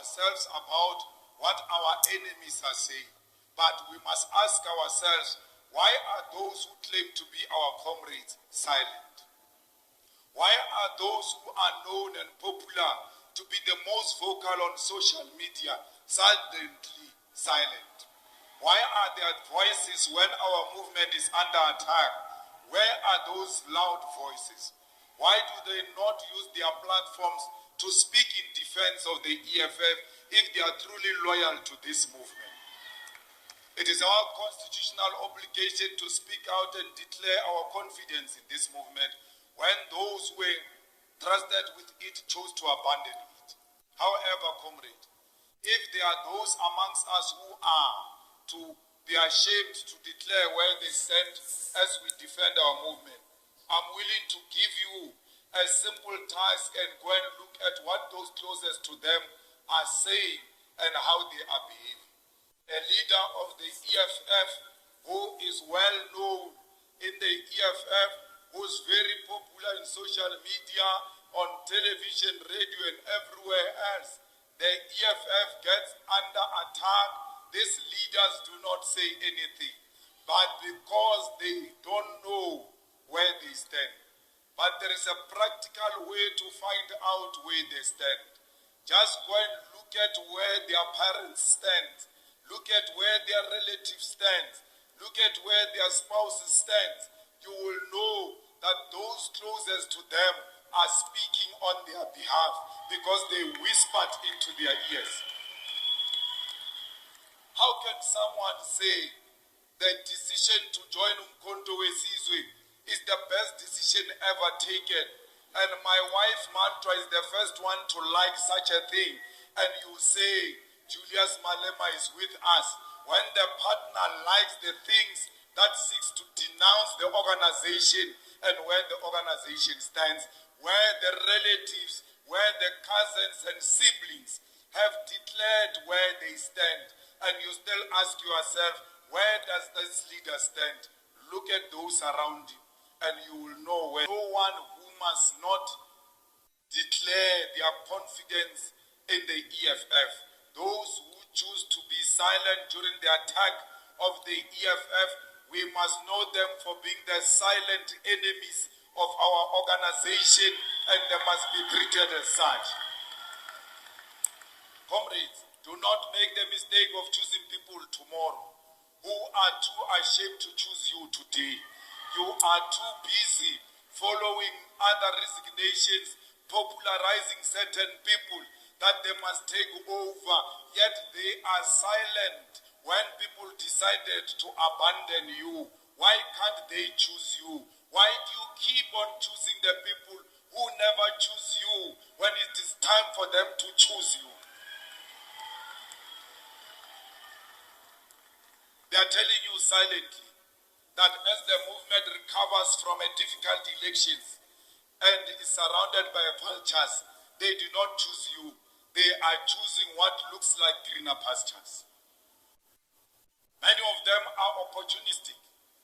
ourselves about what our enemies are saying, but we must ask ourselves, why are those who claim to be our comrades silent? Why are those who are known and popular to be the most vocal on social media suddenly silent? Why are their voices when our movement is under attack? Where are those loud voices? Why do they not use their platforms to speak in defense of the EFF if they are truly loyal to this movement? It is our constitutional obligation to speak out and declare our confidence in this movement when those who were trusted with it chose to abandon it. However, comrade, if there are those amongst us who are to be ashamed to declare where they stand as we defend our movement, I'm willing to give you a simple task and go and look at what those closest to them are saying and how they are behaving. A leader of the EFF who is well known in the EFF, who's very popular in social media, on television, radio, and everywhere else. The EFF gets under attack. These leaders do not say anything, but because they don't know where they stand. But there is a practical way to find out where they stand. Just go and look at where their parents stand. Look at where their relatives stand. Look at where their spouses stand. You will know that those closest to them are speaking on their behalf because they whispered into their ears. How can someone say the decision to join Umkhonto weSizwe is the best decision ever taken, and my wife's mantra is the first one to like such a thing, and you say Julius Malema is with us, when the partner likes the things that seeks to denounce the organization and where the organization stands, where the relatives, where the cousins and siblings have declared where they stand, and you still ask yourself, where does this leader stand? Look at those around you, and you will know where. No one who must not declare their confidence in the EFF. Those who choose to be silent during the attack of the EFF, we must know them for being the silent enemies of our organization, and they must be treated as such. Comrades, do not make the mistake of choosing people tomorrow who are too ashamed to choose you today. You are too busy following other resignations, popularizing certain people that they must take over, yet they are silent when people decided to abandon you. Why can't they choose you? Why do you keep on choosing the people who never choose you when it is time for them to choose you? They are telling you silently that as the movement recovers from a difficult elections and is surrounded by vultures, they do not choose you. They are choosing what looks like greener pastures. Many of them are opportunistic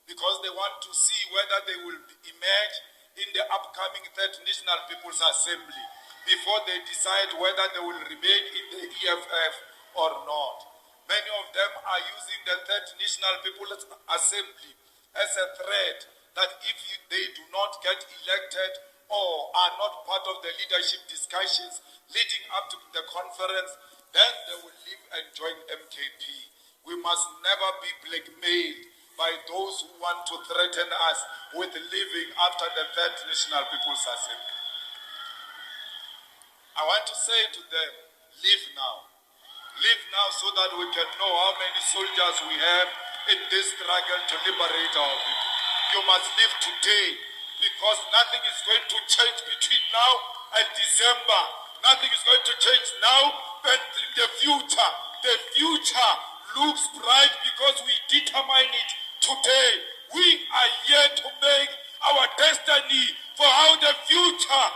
because they want to see whether they will emerge in the upcoming Third National People's Assembly before they decide whether they will remain in the EFF or not. Many of them are using the Third National People's Assembly as a threat that if they do not get elected or are not part of the leadership discussions leading up to the conference, then they will leave and join MKP. We must never be blackmailed by those who want to threaten us with leaving after the Third National People's Assembly. I want to say to them, leave now. Leave now so that we can know how many soldiers we have in this struggle to liberate our people. You must leave today because nothing is going to change between now and December. Nothing is going to change now, but in the future. The future looks bright because we determine it today. We are here to make our destiny for how the future